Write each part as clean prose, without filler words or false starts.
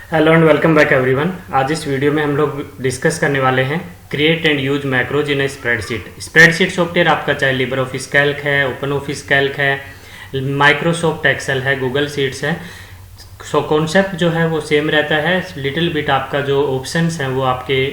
Hello and welcome back everyone. आज इस video में हम लोग डिस्कस करने वाले हैं create and use macros in A spreadsheet. Spreadsheet software आपका चाहे लिबर ऑफिस कैल्क है, ओपन ऑफिस कैल्क है, माइक्रोसॉफ्ट एक्सेल है, गूगल शीट्स है। सो कॉन्सेप्ट जो है वो सेम रहता है। लिटिल बिट आपका जो ऑप्शंस हैं वो आपके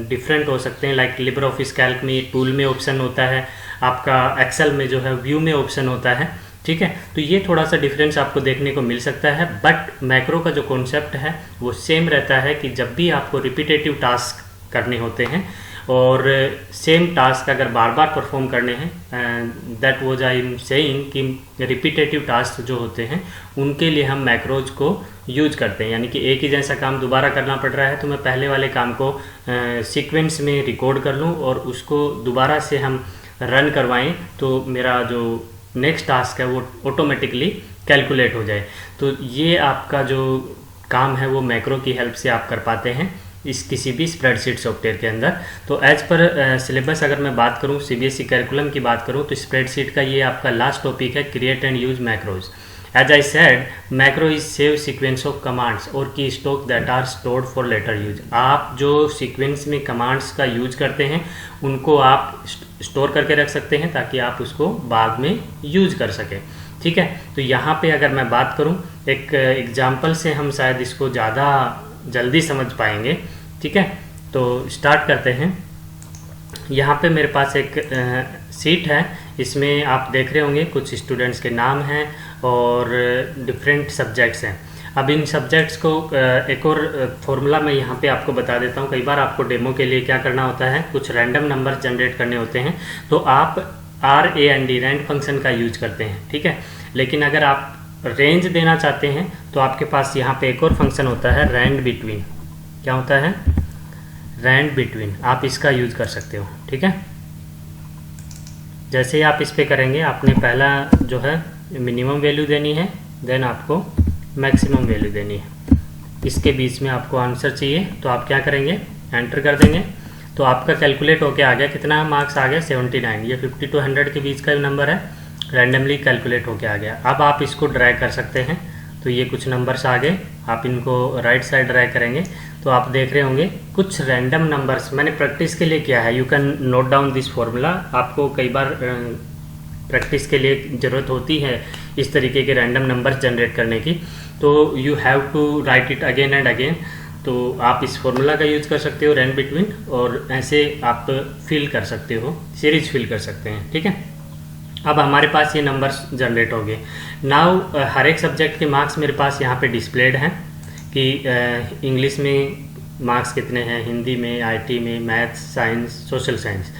डिफरेंट हो सकते हैं। लाइक लिबर ऑफिस कैल्क में टूल में ऑप्शन होता है, आपका एक्सेल में जो है व्यू में ऑप्शन होता है। ठीक है, तो ये थोड़ा सा डिफरेंस आपको देखने को मिल सकता है, बट मैक्रो का जो कॉन्सेप्ट है वो सेम रहता है कि जब भी आपको रिपीटेटिव टास्क करने होते हैं और सेम टास्क अगर बार बार परफॉर्म करने हैं, that was I am saying कि रिपीटेटिव टास्क जो होते हैं उनके लिए हम मैक्रोज को यूज करते हैं। यानी कि एक ही जैसा काम दोबारा करना पड़ रहा है तो मैं पहले वाले काम को सीक्वेंस में रिकॉर्ड कर लूँ और उसको दोबारा से हम रन करवाएं तो मेरा जो नेक्स्ट टास्क है वो ऑटोमेटिकली कैलकुलेट हो जाए। तो ये आपका जो काम है वो मैक्रो की हेल्प से आप कर पाते हैं इस किसी भी स्प्रेडशीट सॉफ्टवेयर के अंदर। तो एज पर सिलेबस अगर मैं बात करूँ, सीबीएसई करिकुलम की बात करूँ, तो स्प्रेडशीट का ये आपका लास्ट टॉपिक है, create and use macros. As I said, macro is save sequence of commands और की stock that are stored for later use। आप जो सीक्वेंस में कमांड्स का यूज करते हैं उनको आप स्टोर करके रख सकते हैं ताकि आप उसको बाद में यूज कर सकें। ठीक है, तो यहाँ पे अगर मैं बात करूँ एक एग्जांपल से हम शायद इसको ज़्यादा जल्दी समझ पाएंगे। ठीक है, तो स्टार्ट करते हैं। यहाँ पे मेरे पास एक सीट है, इसमें आप देख रहे होंगे कुछ स्टूडेंट्स के नाम हैं और डिफरेंट सब्जेक्ट्स हैं। अब इन सब्जेक्ट्स को एक और फॉर्मूला मैं यहाँ पे आपको बता देता हूँ। कई बार आपको डेमो के लिए क्या करना होता है, कुछ रैंडम नंबर जनरेट करने होते हैं तो आप RAND रैंड फंक्शन का यूज करते हैं। ठीक है, लेकिन अगर आप रेंज देना चाहते हैं तो आपके पास यहाँ पे एक और फंक्शन होता है रैंड बिटवीन। क्या होता है? Rand between. आप इसका यूज कर सकते हो। ठीक है, जैसे ही आप इस पे करेंगे आपने पहला जो है मिनिमम वैल्यू देनी है, देन आपको मैक्सिमम वैल्यू देनी है। इसके बीच में आपको आंसर चाहिए तो आप क्या करेंगे, एंटर कर देंगे तो आपका कैलकुलेट होके आ गया। कितना मार्क्स आ गया? 79। ये 50 to 100 के बीच का नंबर है, रैंडमली कैलकुलेट होके आ गया। अब आप इसको ड्रैग कर सकते हैं तो ये कुछ नंबर्स आ गए। आप इनको राइट साइड ड्रैग करेंगे तो आप देख रहे होंगे कुछ रैंडम नंबर्स मैंने प्रैक्टिस के लिए किया है। You can note down this formula. आपको कई बार प्रैक्टिस के लिए ज़रूरत होती है इस तरीके के रैंडम नंबर्स जनरेट करने की, तो you have to write it again and again. तो आप इस फॉर्मूला का यूज़ कर सकते हो, रैंड बिटवीन, और ऐसे आप फिल कर सकते हो, सीरीज फिल कर सकते हैं। ठीक है, अब हमारे पास ये नंबर्स जनरेट हो गए। नाउ हर एक सब्जेक्ट के मार्क्स मेरे पास यहाँ पे डिस्प्लेड हैं कि इंग्लिश में मार्क्स कितने हैं, हिंदी में, IT में, maths, science, social science.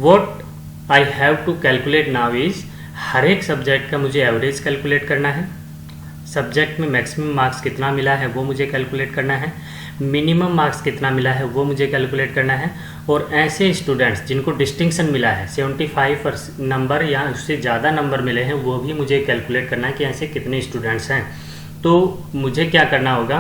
What I have to calculate now is, हर एक सब्जेक्ट का मुझे एवरेज कैलकुलेट करना है, सब्जेक्ट में मैक्सिमम मार्क्स कितना मिला है वो मुझे कैलकुलेट करना है, मिनिमम मार्क्स कितना मिला है वो मुझे कैलकुलेट करना है, और ऐसे स्टूडेंट्स जिनको डिस्टिंक्शन मिला है 75 नंबर या उससे ज़्यादा नंबर मिले हैं वो भी मुझे कैलकुलेट करना है कि ऐसे कितने स्टूडेंट्स हैं। तो मुझे क्या करना होगा,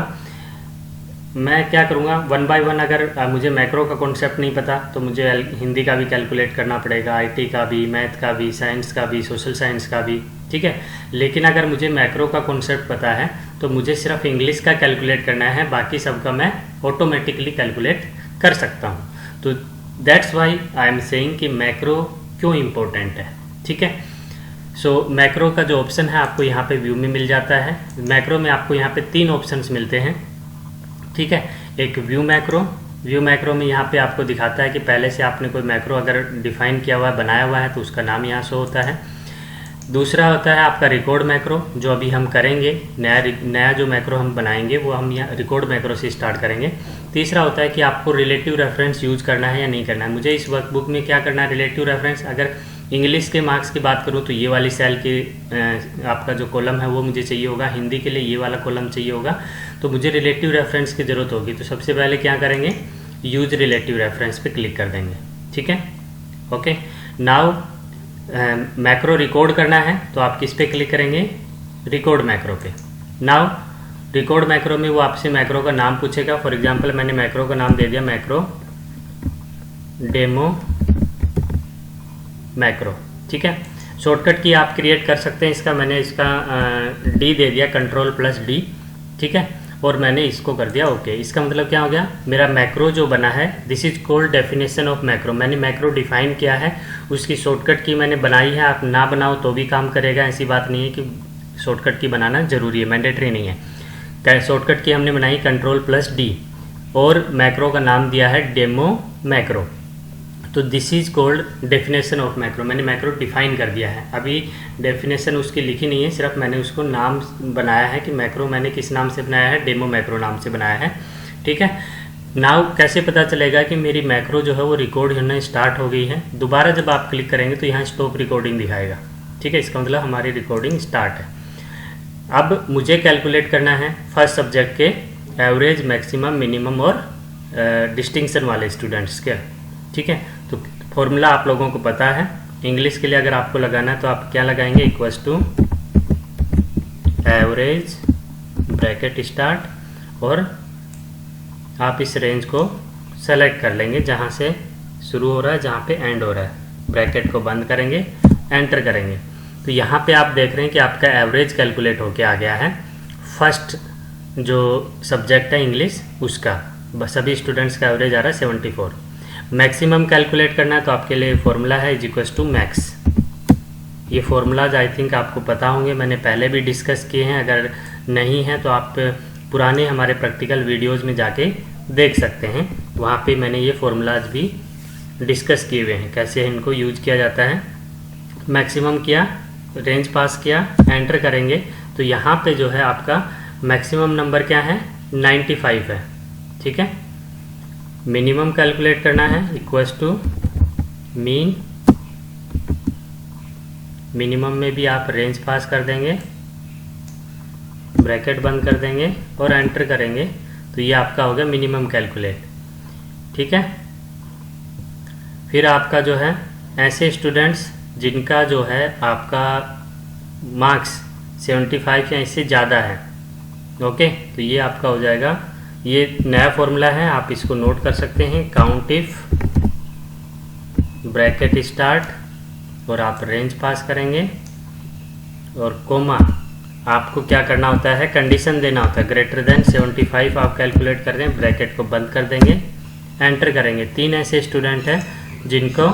मैं क्या करूँगा, वन बाय वन। अगर मुझे मैक्रो का कॉन्सेप्ट नहीं पता तो मुझे हिंदी का भी कैलकुलेट करना पड़ेगा, IT का भी, मैथ का भी, साइंस का भी, सोशल साइंस का भी। ठीक है, लेकिन अगर मुझे मैक्रो का कॉन्सेप्ट पता है तो मुझे सिर्फ इंग्लिश का कैलकुलेट करना है, बाकी सबका मैं ऑटोमेटिकली कैलकुलेट कर सकता हूँ। तो that's why I am saying कि मैक्रो क्यों इम्पोर्टेंट है। ठीक है, सो मैक्रो का जो ऑप्शन है आपको यहाँ पे व्यू में मिल जाता है। मैक्रो में आपको यहाँ पे 3 ऑप्शंस मिलते हैं। ठीक है, एक व्यू मैक्रो में यहाँ पे आपको दिखाता है कि पहले से आपने कोई मैक्रो अगर डिफाइन किया हुआ है, बनाया हुआ है, तो उसका नाम यहाँ शो होता है। दूसरा होता है आपका रिकॉर्ड मैक्रो, जो अभी हम करेंगे, नया जो मैक्रो हम बनाएंगे वो हम यहाँ रिकॉर्ड मैक्रो से स्टार्ट करेंगे। तीसरा होता है कि आपको रिलेटिव रेफरेंस यूज करना है या नहीं करना है। मुझे इस वर्कबुक में क्या करना है, रिलेटिव रेफरेंस। अगर इंग्लिश के मार्क्स की बात करूँ तो ये वाली सेल के आपका जो कॉलम है वो मुझे चाहिए होगा, हिंदी के लिए ये वाला कॉलम चाहिए होगा, तो मुझे रिलेटिव रेफरेंस की ज़रूरत होगी। तो सबसे पहले क्या करेंगे, यूज रिलेटिव रेफरेंस पे क्लिक कर देंगे। ठीक है, ओके। नाउ मैक्रो रिकॉर्ड करना है तो आप किस पे क्लिक करेंगे, रिकॉर्ड मैक्रो पे। नाउ रिकॉर्ड मैक्रो में वो आपसे मैक्रो का नाम पूछेगा। फॉर एग्जांपल मैंने मैक्रो का नाम दे दिया मैक्रो डेमो मैक्रो। ठीक है, शॉर्टकट की आप क्रिएट कर सकते हैं इसका, मैंने इसका D दे दिया, Ctrl+D। ठीक है, और मैंने इसको कर दिया ओके। इसका मतलब क्या हो गया, मेरा मैक्रो जो बना है, this is called definition of macro. मैंने मैक्रो डिफाइन किया है, उसकी शॉर्टकट की मैंने बनाई है। आप ना बनाओ तो भी काम करेगा, ऐसी बात नहीं है कि शॉर्टकट की बनाना जरूरी है, मैंडेटरी नहीं है। शॉर्टकट की हमने बनाई Ctrl+D और मैक्रो का नाम दिया है डेमो मैक्रो। तो this is called definition of macro. मैंने मैक्रो डिफाइन कर दिया है, अभी डेफिनेशन उसकी लिखी नहीं है, सिर्फ मैंने उसको नाम बनाया है कि मैक्रो मैंने किस नाम से बनाया है, डेमो मैक्रो नाम से बनाया है। ठीक है, नाउ कैसे पता चलेगा कि मेरी मैक्रो जो है वो रिकॉर्ड होना स्टार्ट हो गई है। दोबारा जब आप क्लिक करेंगे तो यहाँ स्टॉप रिकॉर्डिंग दिखाएगा। ठीक है, इसका मतलब हमारी रिकॉर्डिंग स्टार्ट है। अब मुझे कैलकुलेट करना है फर्स्ट सब्जेक्ट के एवरेज, मैक्सिमम, मिनिमम और डिस्टिंक्शन वाले स्टूडेंट्स के। ठीक है, तो फॉर्मूला आप लोगों को पता है। इंग्लिश के लिए अगर आपको लगाना है तो आप क्या लगाएंगे, equals to average bracket start, और आप इस रेंज को सेलेक्ट कर लेंगे जहाँ से शुरू हो रहा है, जहाँ पे एंड हो रहा है। ब्रैकेट को बंद करेंगे, एंटर करेंगे, तो यहाँ पे आप देख रहे हैं कि आपका एवरेज कैलकुलेट होके आ गया है। फर्स्ट जो सब्जेक्ट है इंग्लिश, उसका सभी स्टूडेंट्स का एवरेज आ रहा है 74। मैक्सिमम कैलकुलेट करना है तो आपके लिए फॉर्मूला है इज इक्वल्स टू मैक्स। ये फार्मूलाज आई थिंक आपको पता होंगे, मैंने पहले भी डिस्कस किए हैं। अगर नहीं है तो आप पुराने हमारे प्रैक्टिकल वीडियोस में जाके देख सकते हैं, वहाँ पे मैंने ये फार्मूलाज भी डिस्कस किए हुए हैं, कैसे इनको यूज किया जाता है। मैक्सिमम किया, रेंज पास किया, एंटर करेंगे तो यहाँ पे जो है आपका मैक्सिमम नंबर क्या है, 95 है। ठीक है, मिनिमम कैलकुलेट करना है, इक्वल्स टू मीन। मिनिमम में भी आप रेंज पास कर देंगे, ब्रैकेट बंद कर देंगे और एंटर करेंगे तो ये आपका हो गया मिनिमम कैलकुलेट। ठीक है, फिर आपका जो है ऐसे स्टूडेंट्स जिनका जो है आपका मार्क्स 75 या इससे ज़्यादा है, ओके, तो ये आपका हो जाएगा। ये नया फॉर्मूला है, आप इसको नोट कर सकते हैं। काउंट इफ ब्रैकेट स्टार्ट और आप रेंज पास करेंगे और कोमा, आपको क्या करना होता है, कंडीशन देना होता है। ग्रेटर देन 75 आप कैलकुलेट कर दें, ब्रैकेट को बंद कर देंगे, एंटर करेंगे। 3 ऐसे स्टूडेंट हैं जिनको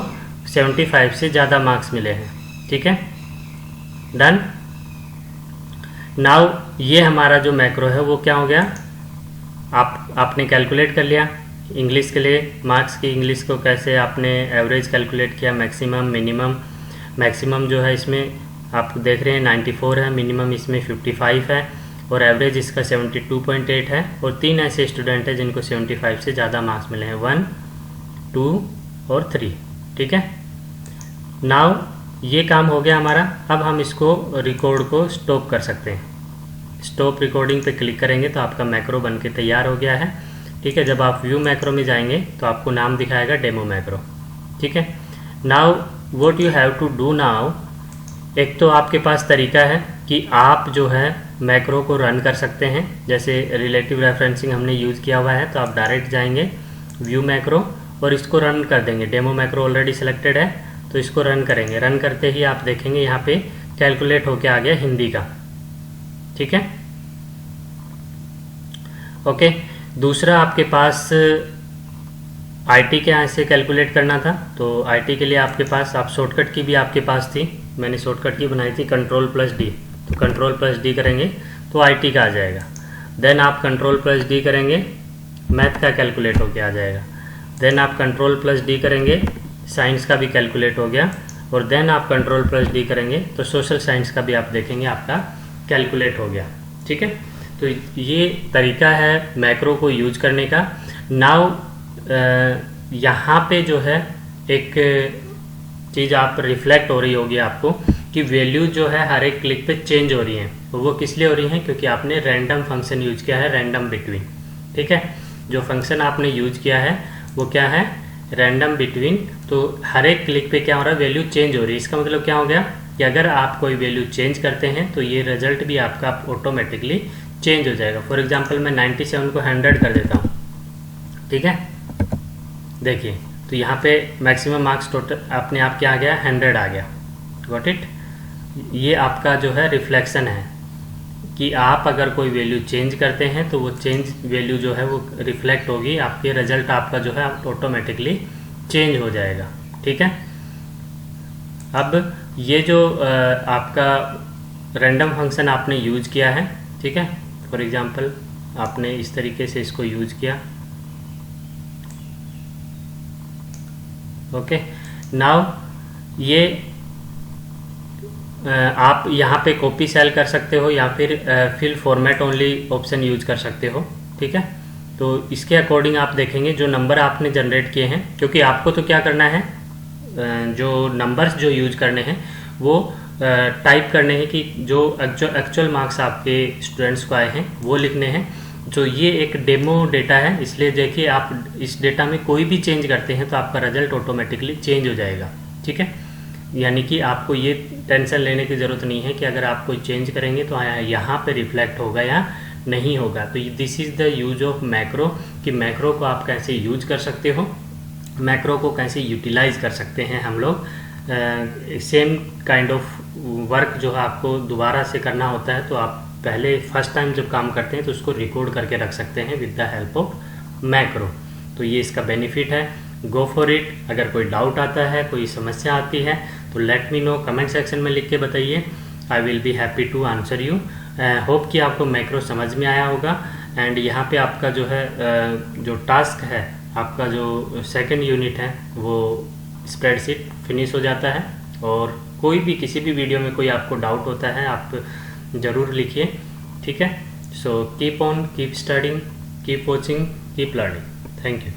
75 से ज़्यादा मार्क्स मिले हैं। ठीक है, डन। नाउ ये हमारा जो मैक्रो है वो क्या हो गया, आपने कैलकुलेट कर लिया। इंग्लिश के लिए मार्क्स की, इंग्लिश को कैसे आपने एवरेज कैलकुलेट किया, मैक्सिमम, मिनिमम। मैक्सिमम जो है इसमें आप देख रहे हैं 94 है, मिनिमम इसमें 55 है और एवरेज इसका 72.8 है। और 3 ऐसे स्टूडेंट हैं जिनको 75 से ज़्यादा मार्क्स मिले हैं, 1, 2 और 3। ठीक है, नाउ ये काम हो गया हमारा। अब हम इसको रिकॉर्ड को स्टॉप कर सकते हैं। स्टॉप रिकॉर्डिंग पे क्लिक करेंगे तो आपका मैक्रो बन के तैयार हो गया है। ठीक है, जब आप व्यू मैक्रो में जाएंगे तो आपको नाम दिखाएगा डेमो मैक्रो। ठीक है, now what you have to do now, एक तो आपके पास तरीका है कि आप जो है मैक्रो को रन कर सकते हैं। जैसे रिलेटिव रेफरेंसिंग हमने यूज़ किया हुआ है तो आप डायरेक्ट जाएंगे व्यू मैक्रो और इसको रन कर देंगे। डेमो मैक्रो ऑलरेडी सिलेक्टेड है तो इसको रन करेंगे। रन करते ही आप देखेंगे यहाँ पे कैलकुलेट होके आ गया हिंदी का। ठीक है, ओके। दूसरा आपके पास आईटी के यहाँ से कैलकुलेट करना था तो आईटी के लिए आपके पास, आप शॉर्टकट की भी आपके पास थी, मैंने शॉर्टकट की बनाई थी Ctrl+D। तो Ctrl+D करेंगे तो आईटी का आ जाएगा। देन आप Ctrl+D करेंगे, मैथ का कैलकुलेट होके आ जाएगा। देन आप Ctrl+D करेंगे, साइंस का भी कैलकुलेट हो गया। और देन आप Ctrl+D करेंगे तो सोशल साइंस का भी आप देखेंगे आपका कैलकुलेट हो गया। ठीक है, तो ये तरीका है मैक्रो को यूज करने का। नाउ यहाँ पे जो है एक चीज़ आप रिफ्लेक्ट हो रही होगी आपको कि वैल्यू जो है हर एक क्लिक पे चेंज हो रही है। वो किस लिए हो रही है, क्योंकि आपने रैंडम फंक्शन यूज किया है, रैंडम बिटवीन। ठीक है, जो फंक्शन आपने यूज किया है वो क्या है, रैंडम बिटवीन। तो हर एक क्लिक पे क्या हो रहा है, वैल्यू चेंज हो रही है। इसका मतलब क्या हो गया कि अगर आप कोई वैल्यू चेंज करते हैं तो ये रिजल्ट भी आपका ऑटोमेटिकली चेंज हो जाएगा। फॉर एग्जांपल मैं 97 को 100 कर देता हूँ। ठीक है, देखिए तो यहाँ पे मैक्सिमम मार्क्स टोटल अपने आप क्या आ गया, 100 आ गया। Got it. ये आपका जो है रिफ्लेक्शन है कि आप अगर कोई वैल्यू चेंज करते हैं तो वो चेंज वैल्यू जो है वो रिफ्लेक्ट होगी, आपके रिजल्ट आपका जो है ऑटोमेटिकली चेंज हो जाएगा। ठीक है। अब ये जो आपका रैंडम फंक्शन आपने यूज किया है, ठीक है, फॉर एग्जांपल आपने इस तरीके से इसको यूज किया। ओके, नाउ ये आप यहाँ पे कॉपी सेल कर सकते हो या फिर fill format only option use कर सकते हो। ठीक है, तो इसके अकॉर्डिंग आप देखेंगे जो नंबर आपने जनरेट किए हैं, क्योंकि आपको तो क्या करना है, जो नंबर्स जो यूज करने हैं वो टाइप करने हैं कि जो एक्चुअल मार्क्स आपके स्टूडेंट्स को आए हैं वो लिखने हैं। जो ये एक डेमो डेटा है, इसलिए देखिए आप इस डेटा में कोई भी चेंज करते हैं तो आपका रिजल्ट ऑटोमेटिकली चेंज हो जाएगा। ठीक है, यानी कि आपको ये टेंशन लेने की ज़रूरत नहीं है कि अगर आप कोई चेंज करेंगे तो यहाँ पे रिफ्लेक्ट होगा या नहीं होगा। तो this is the use of macro, कि मैक्रो को आप कैसे यूज कर सकते हो, मैक्रो को कैसे यूटिलाइज कर सकते हैं हम लोग। सेम काइंड ऑफ वर्क जो है आपको दोबारा से करना होता है, तो आप पहले फर्स्ट टाइम जब काम करते हैं तो उसको रिकॉर्ड करके रख सकते हैं with the help of macro. तो ये इसका बेनिफिट है, गो फॉर इट। अगर कोई डाउट आता है, कोई समस्या आती है तो let me know, comment section में लिख के बताइए, I will be happy to answer you. Hope कि आपको मैक्रो समझ में आया होगा। एंड यहाँ पे आपका जो है जो टास्क है, आपका जो सेकंड यूनिट है वो स्प्रेडशीट फिनिश हो जाता है। और कोई भी किसी भी वीडियो में कोई आपको डाउट होता है आप ज़रूर लिखिए। ठीक है, so keep on, keep studying, keep watching, keep learning. Thank you.